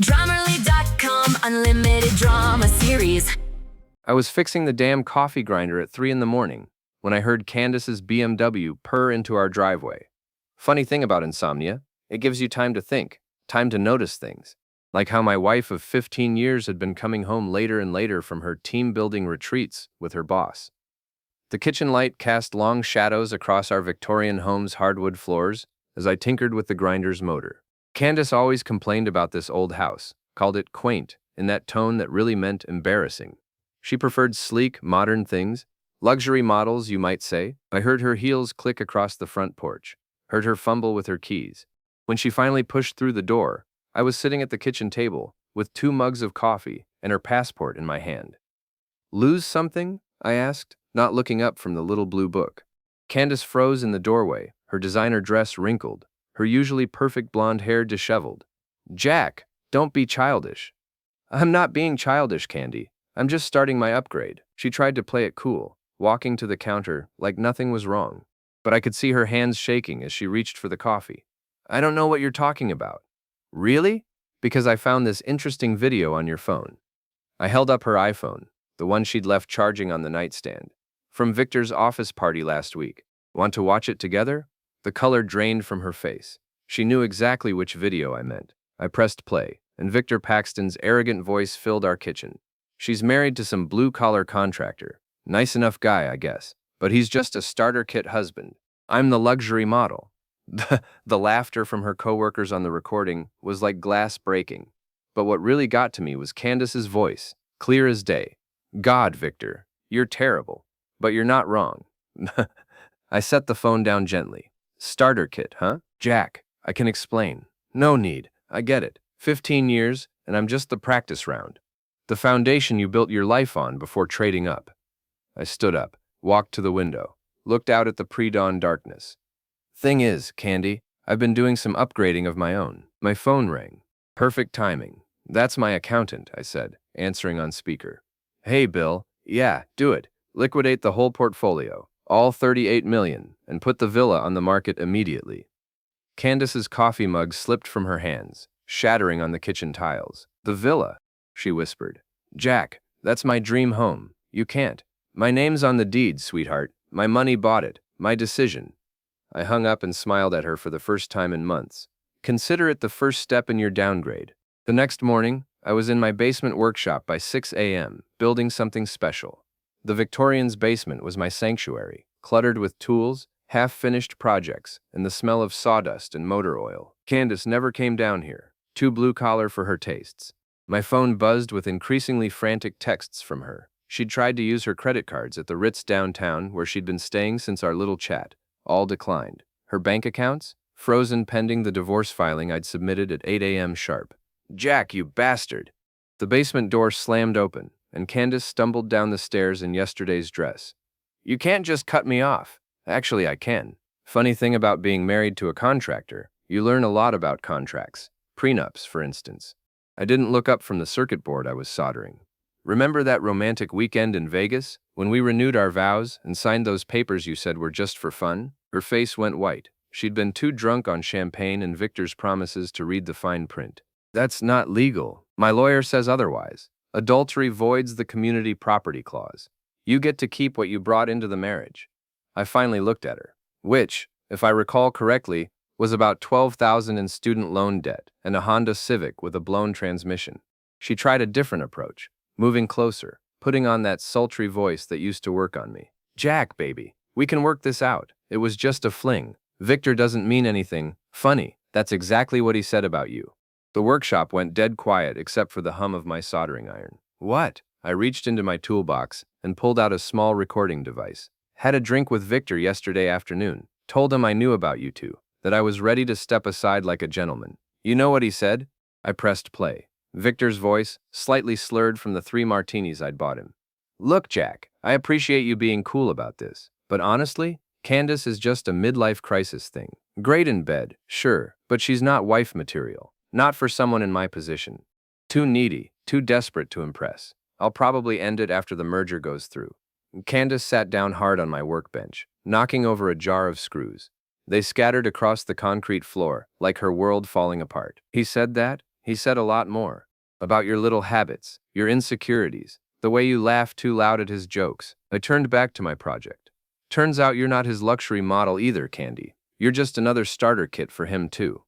Drummerly.com Unlimited Drama Series. I was fixing the damn coffee grinder at 3 in the morning when I heard Candace's BMW purr into our driveway. Funny thing about insomnia, it gives you time to think, time to notice things. Like how my wife of 15 years had been coming home later and later from her team-building retreats with her boss. The kitchen light cast long shadows across our Victorian home's hardwood floors as I tinkered with the grinder's motor. Candace always complained about this old house, called it quaint, in that tone that really meant embarrassing. She preferred sleek, modern things, luxury models, you might say. I heard her heels click across the front porch, heard her fumble with her keys. When she finally pushed through the door, I was sitting at the kitchen table with 2 mugs of coffee and her passport in my hand. "Lose something?" I asked, not looking up from the little blue book. Candace froze in the doorway, her designer dress wrinkled, her usually perfect blonde hair disheveled. "Jack, don't be childish." "I'm not being childish, Candy. I'm just starting my upgrade." She tried to play it cool, walking to the counter like nothing was wrong. But I could see her hands shaking as she reached for the coffee. "I don't know what you're talking about." "Really? Because I found this interesting video on your phone." I held up her iPhone, the one she'd left charging on the nightstand. "From Victor's office party last week. Want to watch it together?" The color drained from her face. She knew exactly which video I meant. I pressed play, and Victor Paxton's arrogant voice filled our kitchen. "She's married to some blue-collar contractor. Nice enough guy, I guess. But he's just a starter kit husband. I'm the luxury model." The laughter from her coworkers on the recording was like glass breaking. But what really got to me was Candace's voice, clear as day. "God, Victor, you're terrible. But you're not wrong." I set the phone down gently. "Starter kit, huh? Jack, I can explain." "No need. I get it. 15 years, and I'm just the practice round. The foundation you built your life on before trading up." I stood up, walked to the window, looked out at the pre-dawn darkness. "Thing is, Candy, I've been doing some upgrading of my own." My phone rang. Perfect timing. "That's my accountant," I said, answering on speaker. "Hey, Bill. Yeah, do it. Liquidate the whole portfolio, all 38 million, and put the villa on the market immediately." Candace's coffee mug slipped from her hands, shattering on the kitchen tiles. "The villa," she whispered. "Jack, that's my dream home. You can't. My name's on the deed, sweetheart. My money bought it. My decision." I hung up and smiled at her for the first time in months. "Consider it the first step in your downgrade." The next morning, I was in my basement workshop by 6 a.m., building something special. The Victorian's basement was my sanctuary, cluttered with tools, half-finished projects, and the smell of sawdust and motor oil. Candace never came down here, too blue-collar for her tastes. My phone buzzed with increasingly frantic texts from her. She'd tried to use her credit cards at the Ritz downtown where she'd been staying since our little chat. All declined. Her bank accounts? Frozen pending the divorce filing I'd submitted at 8 a.m. sharp. "Jack, you bastard!" The basement door slammed open, and Candace stumbled down the stairs in yesterday's dress. "You can't just cut me off." "Actually, I can. Funny thing about being married to a contractor, you learn a lot about contracts. Prenups, for instance." I didn't look up from the circuit board I was soldering. "Remember that romantic weekend in Vegas, when we renewed our vows and signed those papers you said were just for fun?" Her face went white. She'd been too drunk on champagne and Victor's promises to read the fine print. "That's not legal. My lawyer says otherwise. Adultery voids the community property clause. You get to keep what you brought into the marriage." I finally looked at her. Which, if I recall correctly, was about $12,000 in student loan debt and a Honda Civic with a blown transmission. She tried a different approach, moving closer, putting on that sultry voice that used to work on me. "Jack, baby, we can work this out. It was just a fling. Victor doesn't mean anything. Funny, that's exactly what he said about you." The workshop went dead quiet except for the hum of my soldering iron. "What?" I reached into my toolbox and pulled out a small recording device. "Had a drink with Victor yesterday afternoon. Told him I knew about you two, that I was ready to step aside like a gentleman. You know what he said?" I pressed play. Victor's voice, slightly slurred from the 3 martinis I'd bought him. "Look, Jack, I appreciate you being cool about this. But honestly, Candace is just a midlife crisis thing. Great in bed, sure, but she's not wife material. Not for someone in my position. Too needy, too desperate to impress. I'll probably end it after the merger goes through." Candace sat down hard on my workbench, knocking over a jar of screws. They scattered across the concrete floor, like her world falling apart. "He said that?" He said a lot more. About your little habits, your insecurities, the way you laugh too loud at his jokes. I turned back to my project. Turns out you're not his luxury model either, Candy. You're just another starter kit for him too.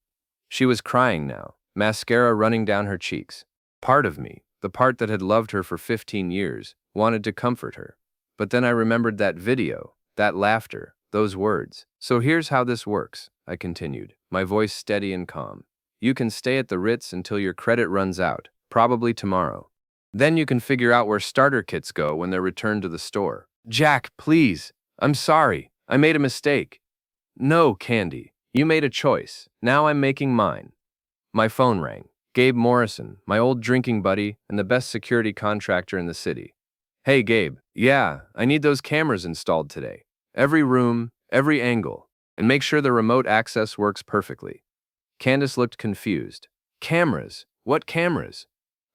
She was crying now, mascara running down her cheeks. Part of me, the part that had loved her for 15 years, wanted to comfort her. But then I remembered that video, that laughter, those words. So here's how this works, I continued, my voice steady and calm. You can stay at the Ritz until your credit runs out, probably tomorrow. Then you can figure out where starter kits go when they're returned to the store. Jack, please. I'm sorry. I made a mistake. No, Candy. You made a choice. Now I'm making mine. My phone rang. Gabe Morrison, my old drinking buddy and the best security contractor in the city. Hey, Gabe. Yeah, I need those cameras installed today. Every room, every angle, and make sure the remote access works perfectly. Candace looked confused. Cameras? What cameras?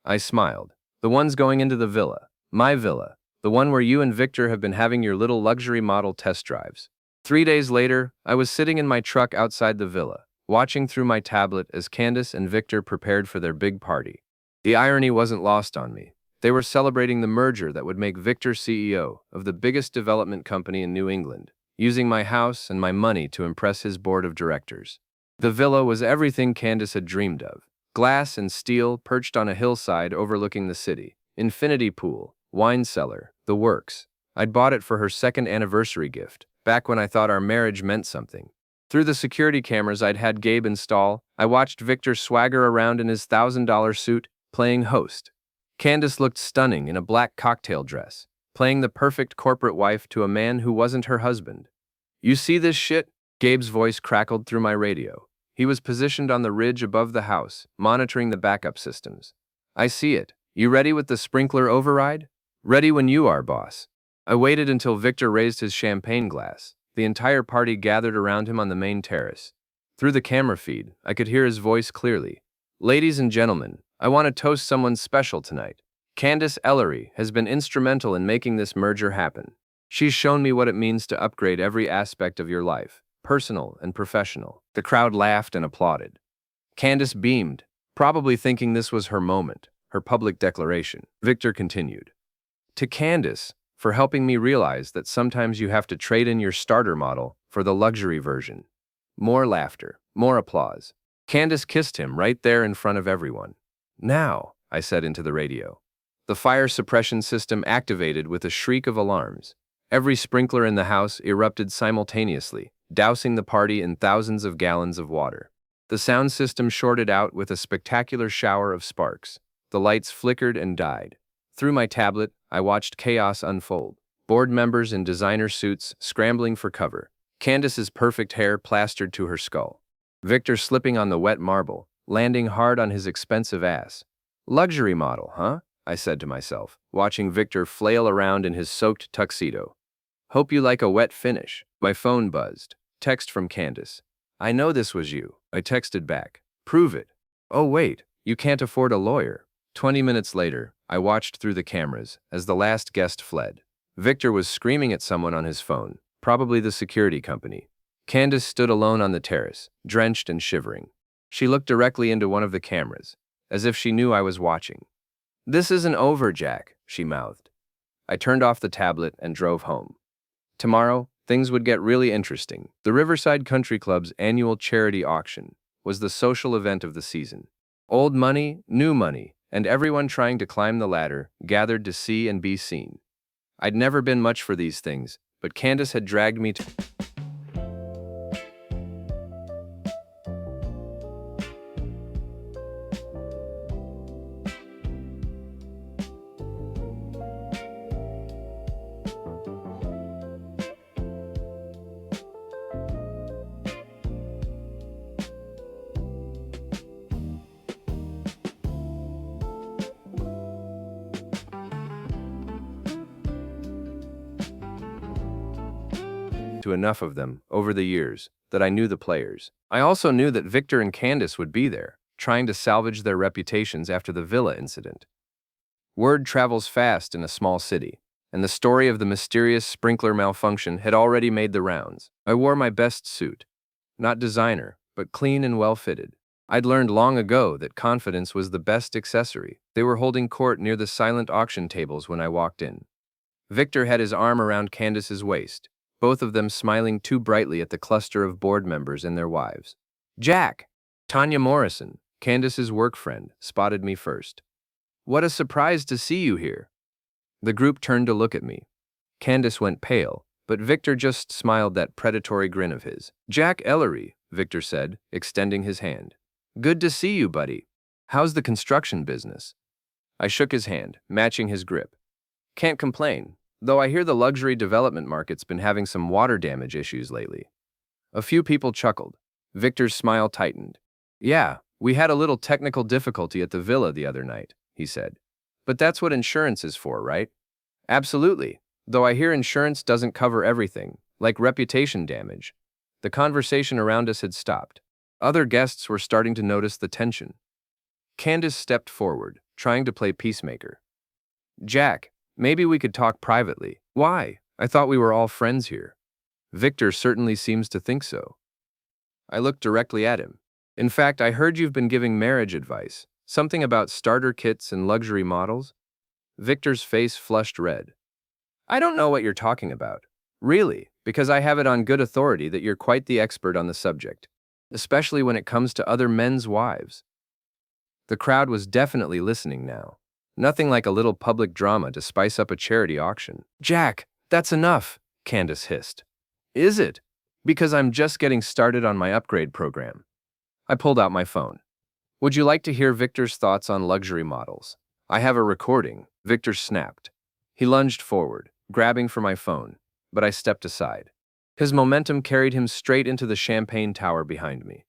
I smiled. The ones going into the villa. My villa. The one where you and Victor have been having your little luxury model test drives. 3 days later, I was sitting in my truck outside the villa, watching through my tablet as Candace and Victor prepared for their big party. The irony wasn't lost on me. They were celebrating the merger that would make Victor CEO of the biggest development company in New England, using my house and my money to impress his board of directors. The villa was everything Candace had dreamed of. Glass and steel perched on a hillside overlooking the city. Infinity pool, wine cellar, the works. I'd bought it for her second anniversary gift, back when I thought our marriage meant something. Through the security cameras I'd had Gabe install, I watched Victor swagger around in his $1,000 suit, playing host. Candace looked stunning in a black cocktail dress, playing the perfect corporate wife to a man who wasn't her husband. You see this shit? Gabe's voice crackled through my radio. He was positioned on the ridge above the house, monitoring the backup systems. I see it. You ready with the sprinkler override? Ready when you are, boss. I waited until Victor raised his champagne glass. The entire party gathered around him on the main terrace. Through the camera feed, I could hear his voice clearly. Ladies and gentlemen, I want to toast someone special tonight. Candace Ellery has been instrumental in making this merger happen. She's shown me what it means to upgrade every aspect of your life, personal and professional. The crowd laughed and applauded. Candace beamed, probably thinking this was her moment, her public declaration. Victor continued. To Candace, for helping me realize that sometimes you have to trade in your starter model for the luxury version. More laughter, more applause. Candace kissed him right there in front of everyone. Now, I said into the radio. The fire suppression system activated with a shriek of alarms. Every sprinkler in the house erupted simultaneously, dousing the party in thousands of gallons of water. The sound system shorted out with a spectacular shower of sparks. The lights flickered and died. Through my tablet, I watched chaos unfold. Board members in designer suits scrambling for cover. Candace's perfect hair plastered to her skull. Victor slipping on the wet marble, landing hard on his expensive ass. Luxury model, huh? I said to myself, watching Victor flail around in his soaked tuxedo. Hope you like a wet finish. My phone buzzed. Text from Candace. I know this was you. I texted back. Prove it. Oh wait, you can't afford a lawyer. 20 minutes later, I watched through the cameras as the last guest fled. Victor was screaming at someone on his phone, probably the security company. Candace stood alone on the terrace, drenched and shivering. She looked directly into one of the cameras, as if she knew I was watching. This isn't over, Jack, she mouthed. I turned off the tablet and drove home. Tomorrow, things would get really interesting. The Riverside Country Club's annual charity auction was the social event of the season. Old money, new money, and everyone trying to climb the ladder gathered to see and be seen. I'd never been much for these things, but Candace had dragged me to... enough of them, over the years, that I knew the players. I also knew that Victor and Candace would be there, trying to salvage their reputations after the villa incident. Word travels fast in a small city, and the story of the mysterious sprinkler malfunction had already made the rounds. I wore my best suit. Not designer, but clean and well-fitted. I'd learned long ago that confidence was the best accessory. They were holding court near the silent auction tables when I walked in. Victor had his arm around Candace's waist, both of them smiling too brightly at the cluster of board members and their wives. Jack! Tanya Morrison, Candace's work friend, spotted me first. What a surprise to see you here. The group turned to look at me. Candace went pale, but Victor just smiled that predatory grin of his. Jack Ellery, Victor said, extending his hand. Good to see you, buddy. How's the construction business? I shook his hand, matching his grip. Can't complain, though I hear the luxury development market's been having some water damage issues lately. A few people chuckled. Victor's smile tightened. Yeah, we had a little technical difficulty at the villa the other night, he said. But that's what insurance is for, right? Absolutely, though I hear insurance doesn't cover everything, like reputation damage. The conversation around us had stopped. Other guests were starting to notice the tension. Candace stepped forward, trying to play peacemaker. Jack, maybe we could talk privately. Why? I thought we were all friends here. Victor certainly seems to think so. I looked directly at him. In fact, I heard you've been giving marriage advice. Something about starter kits and luxury models? Victor's face flushed red. I don't know what you're talking about. Really, because I have it on good authority that you're quite the expert on the subject, especially when it comes to other men's wives. The crowd was definitely listening now. Nothing like a little public drama to spice up a charity auction. Jack, that's enough, Candace hissed. Is it? Because I'm just getting started on my upgrade program. I pulled out my phone. Would you like to hear Victor's thoughts on luxury models? I have a recording. Victor snapped. He lunged forward, grabbing for my phone, but I stepped aside. His momentum carried him straight into the champagne tower behind me.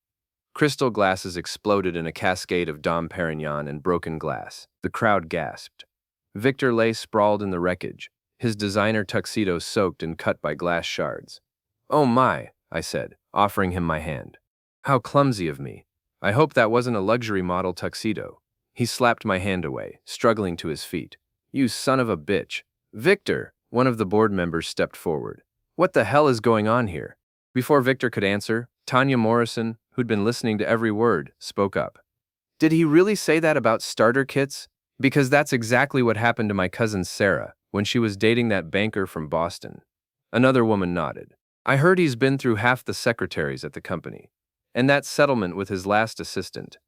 Crystal glasses exploded in a cascade of Dom Perignon and broken glass. The crowd gasped. Victor lay sprawled in the wreckage, his designer tuxedo soaked and cut by glass shards. Oh my, I said, offering him my hand. How clumsy of me. I hope that wasn't a luxury model tuxedo. He slapped my hand away, struggling to his feet. You son of a bitch. Victor, one of the board members stepped forward. What the hell is going on here? Before Victor could answer, Tanya Morrison, who'd been listening to every word, spoke up. Did he really say that about starter kits? Because that's exactly what happened to my cousin Sarah when she was dating that banker from Boston. Another woman nodded. I heard he's been through half the secretaries at the company. And that settlement with his last assistant.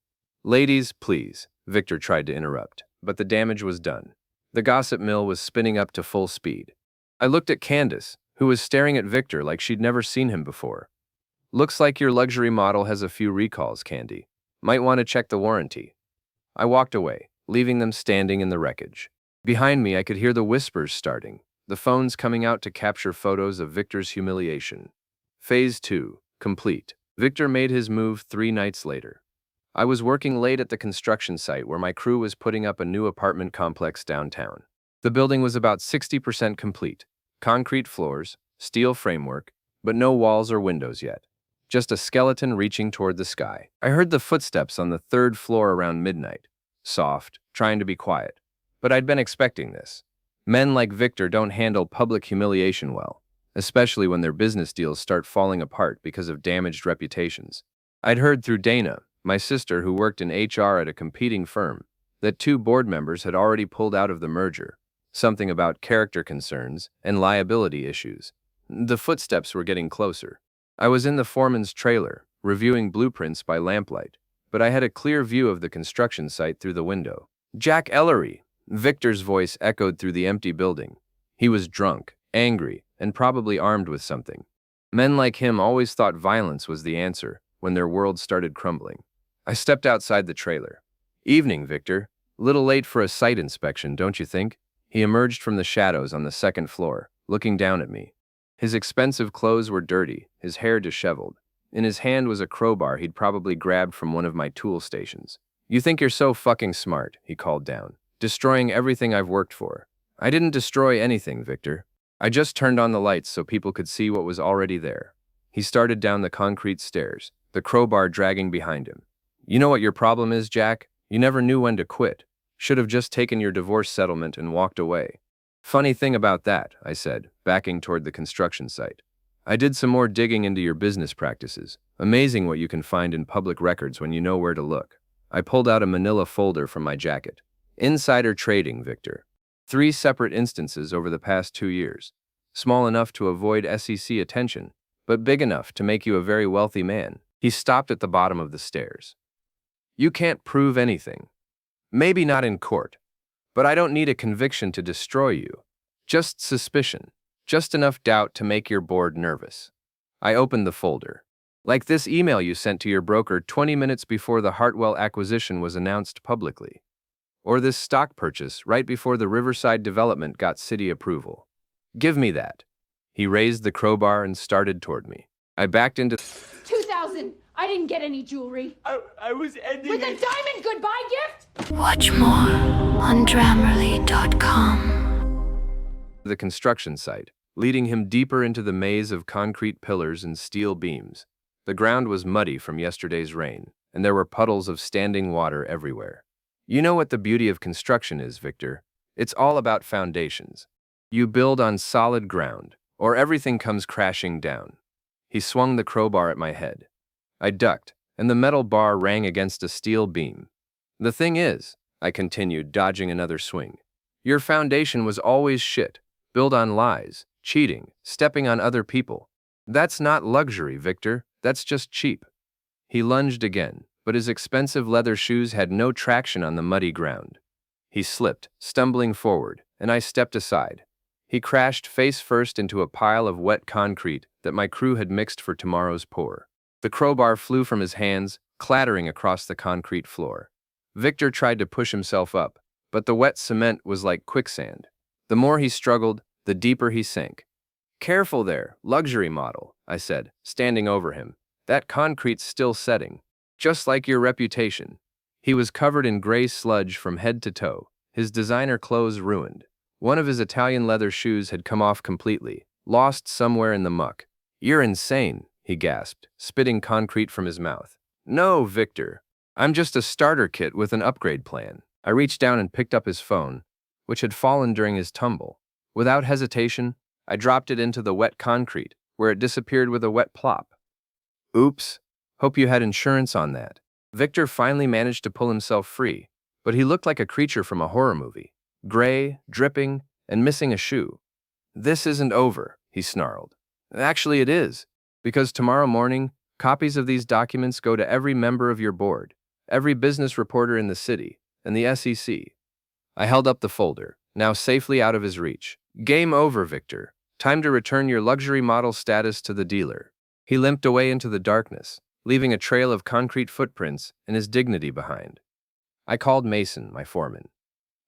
Ladies, please, Victor tried to interrupt, but the damage was done. The gossip mill was spinning up to full speed. I looked at Candace, who was staring at Victor like she'd never seen him before. Looks like your luxury model has a few recalls, Candy. Might want to check the warranty. I walked away, leaving them standing in the wreckage. Behind me, I could hear the whispers starting, the phones coming out to capture photos of Victor's humiliation. Phase 2, complete. Victor made his move 3 nights later. I was working late at the construction site where my crew was putting up a new apartment complex downtown. The building was about 60% complete. Concrete floors, steel framework, but no walls or windows yet. Just a skeleton reaching toward the sky. I heard the footsteps on the 3rd floor around midnight. Soft, trying to be quiet. But I'd been expecting this. Men like Victor don't handle public humiliation well, especially when their business deals start falling apart because of damaged reputations. I'd heard through Dana, my sister who worked in HR at a competing firm, that 2 board members had already pulled out of the merger, something about character concerns and liability issues. The footsteps were getting closer. I was in the foreman's trailer, reviewing blueprints by lamplight, but I had a clear view of the construction site through the window. Jack Ellery, Victor's voice echoed through the empty building. He was drunk, angry, and probably armed with something. Men like him always thought violence was the answer when their world started crumbling. I stepped outside the trailer. Evening, Victor. Little late for a site inspection, don't you think? He emerged from the shadows on the 2nd floor, looking down at me. His expensive clothes were dirty, his hair disheveled. In his hand was a crowbar he'd probably grabbed from one of my tool stations. You think you're so fucking smart, he called down, destroying everything I've worked for. I didn't destroy anything, Victor. I just turned on the lights so people could see what was already there. He started down the concrete stairs, the crowbar dragging behind him. You know what your problem is, Jack? You never knew when to quit. Should have just taken your divorce settlement and walked away. Funny thing about that, I said, backing toward the construction site. I did some more digging into your business practices. Amazing what you can find in public records when you know where to look. I pulled out a manila folder from my jacket. Insider trading, Victor. 3 separate instances over the past 2 years. Small enough to avoid SEC attention, but big enough to make you a very wealthy man. He stopped at the bottom of the stairs. You can't prove anything. Maybe not in court, but I don't need a conviction to destroy you. Just suspicion. Just enough doubt to make your board nervous. I opened the folder. Like this email you sent to your broker 20 minutes before the Hartwell acquisition was announced publicly. Or this stock purchase right before the Riverside development got city approval. Give me that. He raised the crowbar and started toward me. I backed into 2,000. I didn't get any jewelry. I was ending With a it. diamond goodbye gift? Watch more on Grammarly.com. the construction site, leading him deeper into the maze of concrete pillars and steel beams. The ground was muddy from yesterday's rain, and there were puddles of standing water everywhere. You know what the beauty of construction is, Victor? It's all about foundations. You build on solid ground, or everything comes crashing down. He swung the crowbar at my head. I ducked, and the metal bar rang against a steel beam. The thing is, I continued, dodging another swing, your foundation was always shit, built on lies, cheating, stepping on other people. That's not luxury, Victor. That's just cheap. He lunged again, but his expensive leather shoes had no traction on the muddy ground. He slipped, stumbling forward, and I stepped aside. He crashed face first into a pile of wet concrete that my crew had mixed for tomorrow's pour. The crowbar flew from his hands, clattering across the concrete floor. Victor tried to push himself up, but the wet cement was like quicksand. The more he struggled, the deeper he sank. Careful there, luxury model, I said, standing over him. That concrete's still setting. Just like your reputation. He was covered in gray sludge from head to toe, his designer clothes ruined. One of his Italian leather shoes had come off completely, lost somewhere in the muck. You're insane, he gasped, spitting concrete from his mouth. No, Victor. I'm just a starter kit with an upgrade plan. I reached down and picked up his phone, which had fallen during his tumble. Without hesitation, I dropped it into the wet concrete, where it disappeared with a wet plop. Oops. Hope you had insurance on that. Victor finally managed to pull himself free, but he looked like a creature from a horror movie. Gray, dripping, and missing a shoe. This isn't over, he snarled. Actually, it is, because tomorrow morning, copies of these documents go to every member of your board, every business reporter in the city, and the SEC. I held up the folder, now safely out of his reach. Game over, Victor. Time to return your luxury model status to the dealer. He limped away into the darkness, leaving a trail of concrete footprints and his dignity behind. I called Mason, my foreman.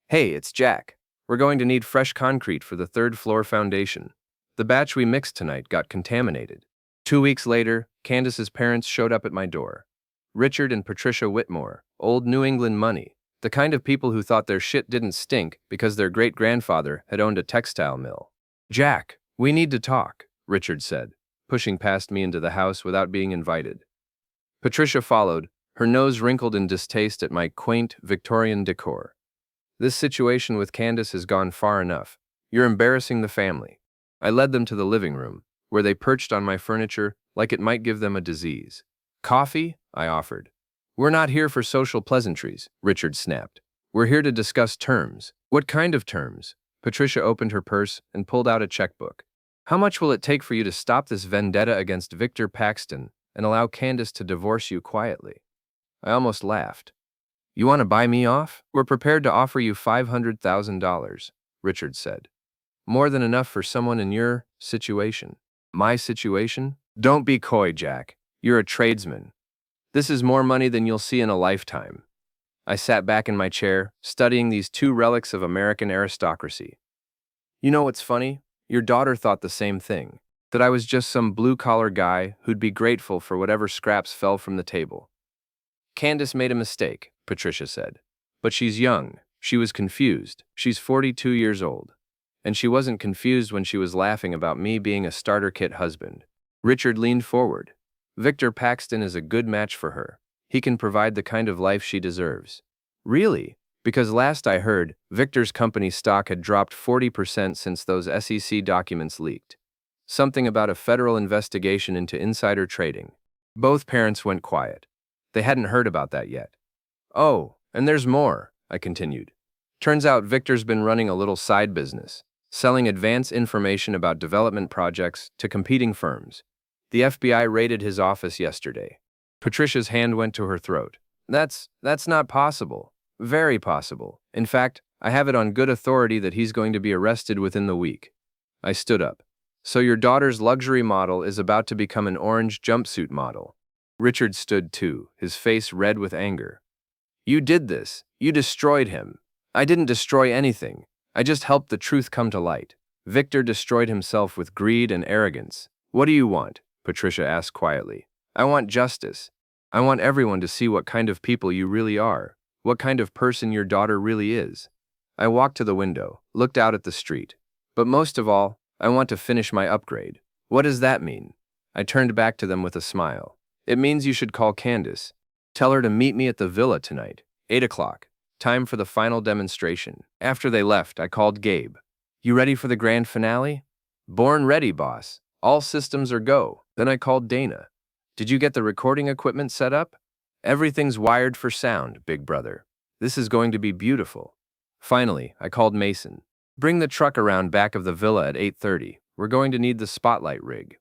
Hey, it's Jack. We're going to need fresh concrete for the 3rd floor foundation. The batch we mixed tonight got contaminated. 2 weeks later, Candace's parents showed up at my door. Richard and Patricia Whitmore, old New England money, the kind of people who thought their shit didn't stink because their great-grandfather had owned a textile mill. Jack, we need to talk, Richard said, pushing past me into the house without being invited. Patricia followed, her nose wrinkled in distaste at my quaint Victorian decor. This situation with Candace has gone far enough. You're embarrassing the family. I led them to the living room, where they perched on my furniture like it might give them a disease. Coffee? I offered. We're not here for social pleasantries, Richard snapped. We're here to discuss terms. What kind of terms? Patricia opened her purse and pulled out a checkbook. How much will it take for you to stop this vendetta against Victor Paxton and allow Candace to divorce you quietly? I almost laughed. You want to buy me off? We're prepared to offer you $500,000, Richard said. More than enough for someone in your situation. My situation? Don't be coy, Jack. You're a tradesman. This is more money than you'll see in a lifetime. I sat back in my chair, studying these 2 relics of American aristocracy. You know what's funny? Your daughter thought the same thing, that I was just some blue-collar guy who'd be grateful for whatever scraps fell from the table. Candace made a mistake, Patricia said. But she's young. She was confused. She's 42 years old. And she wasn't confused when she was laughing about me being a starter kit husband. Richard leaned forward. Victor Paxton is a good match for her. He can provide the kind of life she deserves. Really? Because last I heard, Victor's company stock had dropped 40% since those SEC documents leaked. Something about a federal investigation into insider trading. Both parents went quiet. They hadn't heard about that yet. Oh, and there's more, I continued. Turns out Victor's been running a little side business, selling advance information about development projects to competing firms. The FBI raided his office yesterday. Patricia's hand went to her throat. That's not possible. Very possible. In fact, I have it on good authority that he's going to be arrested within the week. I stood up. So your daughter's luxury model is about to become an orange jumpsuit model. Richard stood too, his face red with anger. You did this. You destroyed him. I didn't destroy anything. I just helped the truth come to light. Victor destroyed himself with greed and arrogance. What do you want? Patricia asked quietly. I want justice. I want everyone to see what kind of people you really are, what kind of person your daughter really is. I walked to the window, looked out at the street. But most of all, I want to finish my upgrade. What does that mean? I turned back to them with a smile. It means you should call Candace. Tell her to meet me at the villa tonight, 8 o'clock. Time for the final demonstration. After they left, I called Gabe. You ready for the grand finale? Born ready, boss. All systems are go. Then I called Dana. Did you get the recording equipment set up? Everything's wired for sound, big brother. This is going to be beautiful. Finally, I called Mason. Bring the truck around back of the villa at 8:30. We're going to need the spotlight rig.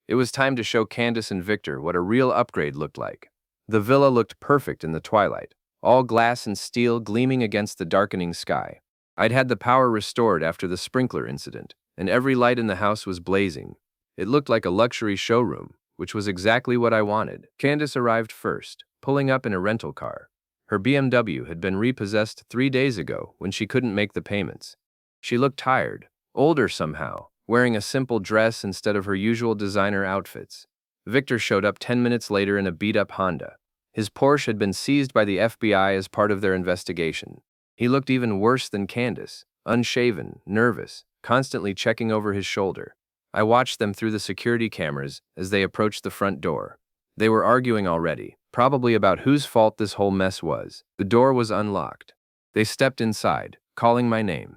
It was time to show Candace and Victor what a real upgrade looked like. The villa looked perfect in the twilight, all glass and steel gleaming against the darkening sky. I'd had the power restored after the sprinkler incident, and every light in the house was blazing. It looked like a luxury showroom, which was exactly what I wanted. Candace arrived first, pulling up in a rental car. Her BMW had been repossessed 3 days ago when she couldn't make the payments. She looked tired, older somehow, wearing a simple dress instead of her usual designer outfits. Victor showed up 10 minutes later in a beat-up Honda. His Porsche had been seized by the FBI as part of their investigation. He looked even worse than Candace, unshaven, nervous, constantly checking over his shoulder. I watched them through the security cameras as they approached the front door. They were arguing already, probably about whose fault this whole mess was. The door was unlocked. They stepped inside, calling my name.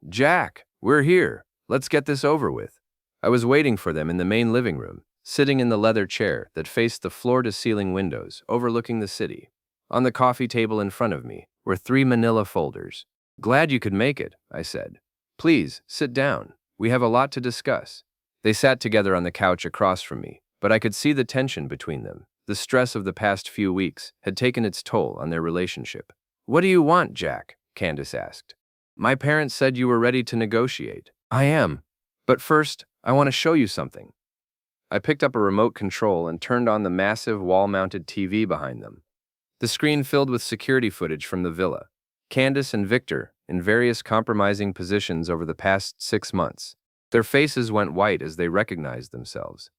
Jack, we're here. Let's get this over with. I was waiting for them in the main living room, sitting in the leather chair that faced the floor-to-ceiling windows overlooking the city. On the coffee table in front of me were 3 manila folders. Glad you could make it, I said. Please, sit down. We have a lot to discuss. They sat together on the couch across from me, but I could see the tension between them. The stress of the past few weeks had taken its toll on their relationship. What do you want, Jack? Candace asked. My parents said you were ready to negotiate. I am. But first, I want to show you something. I picked up a remote control and turned on the massive wall-mounted TV behind them. The screen filled with security footage from the villa. Candace and Victor in various compromising positions over the past 6 months. Their faces went white as they recognized themselves.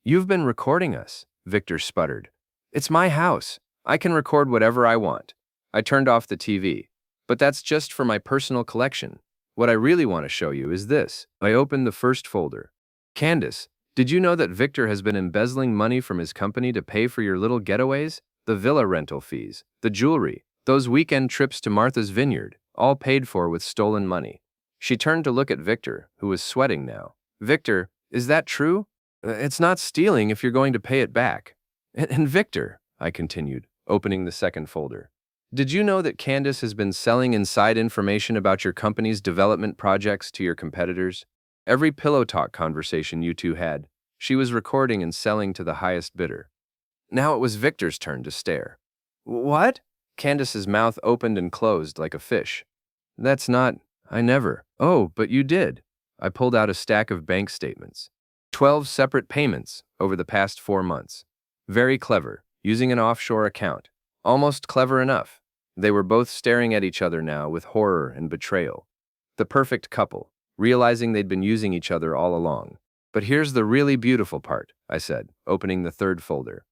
You've been recording us, Victor sputtered. It's my house. I can record whatever I want. I turned off the TV. But that's just for my personal collection. What I really want to show you is this. I opened the first folder. Candace, did you know that Victor has been embezzling money from his company to pay for your little getaways? The villa rental fees, the jewelry, those weekend trips to Martha's Vineyard, all paid for with stolen money. She turned to look at Victor, who was sweating now. Victor, is that true? It's not stealing if you're going to pay it back. And Victor, I continued, opening the second folder. Did you know that Candace has been selling inside information about your company's development projects to your competitors? Every pillow talk conversation you two had, she was recording and selling to the highest bidder. Now it was Victor's turn to stare. What? Candace's mouth opened and closed like a fish. That's not... I never. Oh, but you did. I pulled out a stack of bank statements. 12 separate payments over the past 4 months. Very clever, using an offshore account. Almost clever enough. They were both staring at each other now with horror and betrayal. The perfect couple, realizing they'd been using each other all along. But here's the really beautiful part, I said, opening the third folder.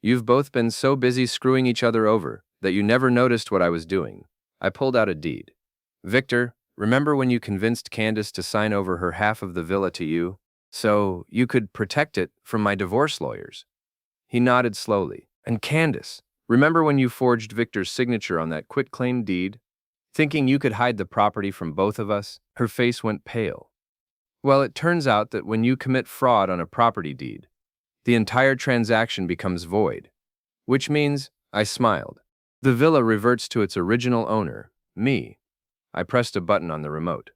You've both been so busy screwing each other over that you never noticed what I was doing. I pulled out a deed. Victor, remember when you convinced Candace to sign over her half of the villa to you, so you could protect it from my divorce lawyers? He nodded slowly. And Candace, remember when you forged Victor's signature on that quitclaim deed? Thinking you could hide the property from both of us? Her face went pale. Well, it turns out that when you commit fraud on a property deed, the entire transaction becomes void. Which means, I smiled, the villa reverts to its original owner, me. I pressed a button on the remote.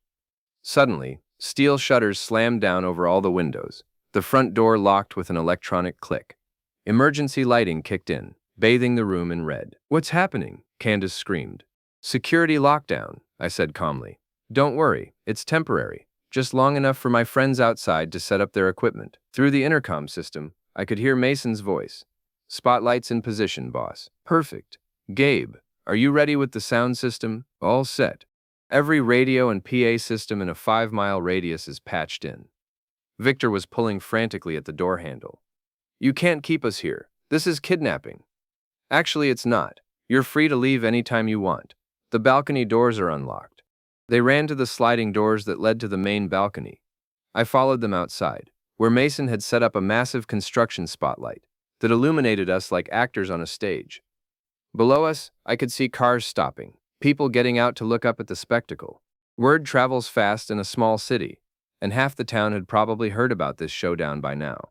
Suddenly, steel shutters slammed down over all the windows. The front door locked with an electronic click. Emergency lighting kicked in, bathing the room in red. "What's happening?" Candace screamed. "Security lockdown," I said calmly. "Don't worry, it's temporary. Just long enough for my friends outside to set up their equipment." Through the intercom system, I could hear Mason's voice. "Spotlights in position, boss." "Perfect. Gabe, are you ready with the sound system?" "All set. Every radio and PA system in a 5-mile radius is patched in." Victor was pulling frantically at the door handle. "You can't keep us here. This is kidnapping." "Actually, it's not. You're free to leave anytime you want. The balcony doors are unlocked." They ran to the sliding doors that led to the main balcony. I followed them outside, where Mason had set up a massive construction spotlight that illuminated us like actors on a stage. Below us, I could see cars stopping, people getting out to look up at the spectacle. Word travels fast in a small city, and half the town had probably heard about this showdown by now.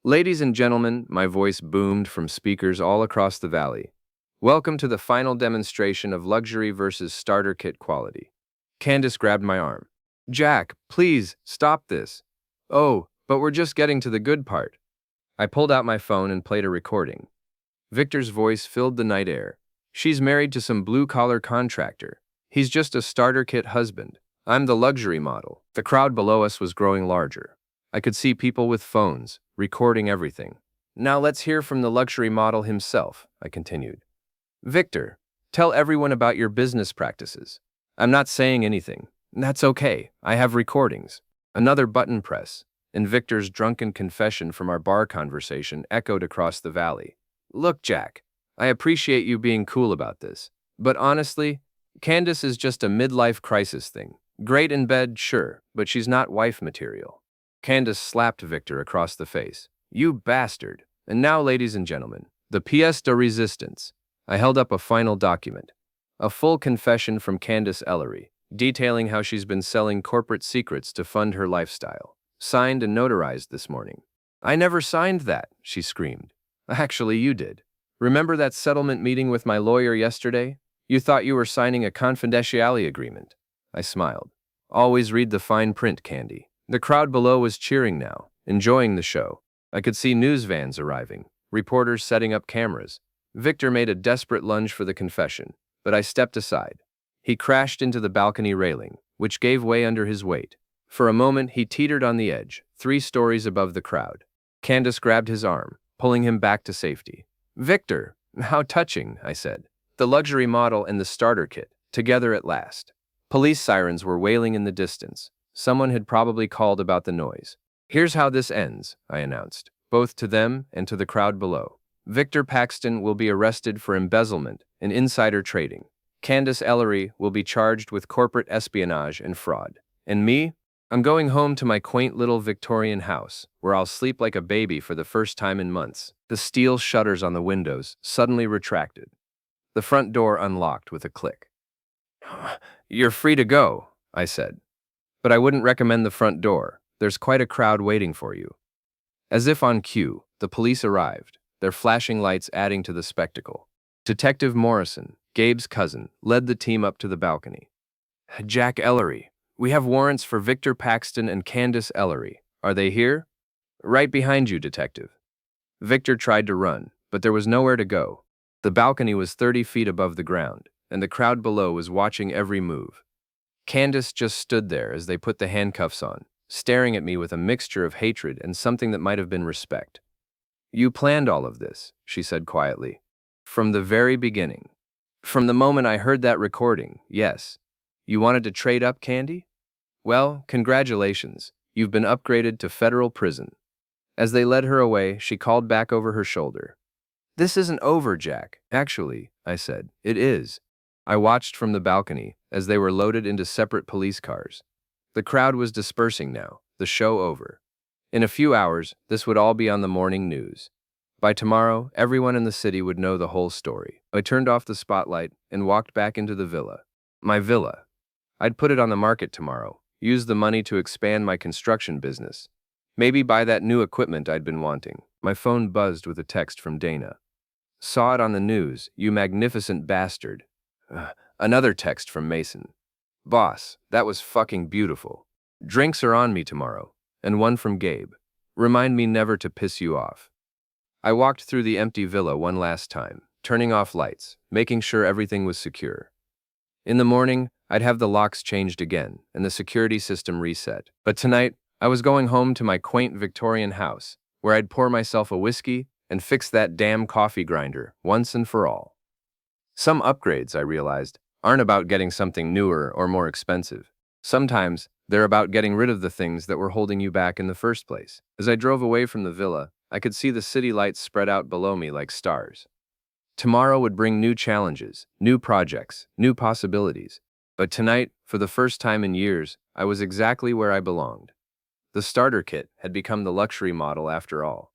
"Ladies and gentlemen," my voice boomed from speakers all across the valley. "Welcome to the final demonstration of luxury versus starter kit quality." Candace grabbed my arm. "Jack, please, stop this." "Oh, but we're just getting to the good part." I pulled out my phone and played a recording. Victor's voice filled the night air. "She's married to some blue-collar contractor. He's just a starter kit husband. I'm the luxury model." The crowd below us was growing larger. I could see people with phones, recording everything. "Now let's hear from the luxury model himself," I continued. "Victor, tell everyone about your business practices." "I'm not saying anything." "That's okay. I have recordings." Another button press, and Victor's drunken confession from our bar conversation echoed across the valley. "Look, Jack, I appreciate you being cool about this. But honestly, Candace is just a midlife crisis thing. Great in bed, sure, but she's not wife material." Candace slapped Victor across the face. "You bastard." "And now, ladies and gentlemen, the pièce de résistance." I held up a final document. A full confession from Candace Ellery, detailing how she's been selling corporate secrets to fund her lifestyle. Signed and notarized this morning. "I never signed that," she screamed. "Actually, you did. Remember that settlement meeting with my lawyer yesterday? You thought you were signing a confidentiality agreement." I smiled. "Always read the fine print, Candy." The crowd below was cheering now, enjoying the show. I could see news vans arriving, reporters setting up cameras. Victor made a desperate lunge for the confession, but I stepped aside. He crashed into the balcony railing, which gave way under his weight. For a moment, he teetered on the edge, 3 stories above the crowd. Candace grabbed his arm, pulling him back to safety. "Victor, how touching," I said. The luxury model and the starter kit, together at last. Police sirens were wailing in the distance. Someone had probably called about the noise. "Here's how this ends," I announced, both to them and to the crowd below. "Victor Paxton will be arrested for embezzlement and insider trading. Candace Ellery will be charged with corporate espionage and fraud. And me? I'm going home to my quaint little Victorian house, where I'll sleep like a baby for the first time in months." The steel shutters on the windows suddenly retracted. The front door unlocked with a click. "You're free to go," I said. "But I wouldn't recommend the front door. There's quite a crowd waiting for you." As if on cue, the police arrived, their flashing lights adding to the spectacle. Detective Morrison, Gabe's cousin, led the team up to the balcony. "Jack Ellery, we have warrants for Victor Paxton and Candace Ellery. Are they here?" "Right behind you, Detective." Victor tried to run, but there was nowhere to go. The balcony was 30 feet above the ground, and the crowd below was watching every move. Candace just stood there as they put the handcuffs on, staring at me with a mixture of hatred and something that might have been respect. "You planned all of this," she said quietly. "From the very beginning. From the moment I heard that recording, yes. You wanted to trade up, Candy? Well, congratulations. You've been upgraded to federal prison." As they led her away, she called back over her shoulder. "This isn't over, Jack." "Actually," I said, "it is." I watched from the balcony as they were loaded into separate police cars. The crowd was dispersing now, the show over. In a few hours, this would all be on the morning news. By tomorrow, everyone in the city would know the whole story. I turned off the spotlight and walked back into the villa. My villa. I'd put it on the market tomorrow, use the money to expand my construction business. Maybe buy that new equipment I'd been wanting. My phone buzzed with a text from Dana. Saw it on the news, you magnificent bastard. Another text from Mason. Boss, that was fucking beautiful. Drinks are on me tomorrow. And one from Gabe. Remind me never to piss you off. I walked through the empty villa one last time, turning off lights, making sure everything was secure. In the morning, I'd have the locks changed again and the security system reset. But tonight, I was going home to my quaint Victorian house, where I'd pour myself a whiskey and fix that damn coffee grinder once and for all. Some upgrades, I realized, aren't about getting something newer or more expensive. Sometimes, they're about getting rid of the things that were holding you back in the first place. As I drove away from the villa, I could see the city lights spread out below me like stars. Tomorrow would bring new challenges, new projects, new possibilities. But tonight, for the first time in years, I was exactly where I belonged. The starter kit had become the luxury model after all.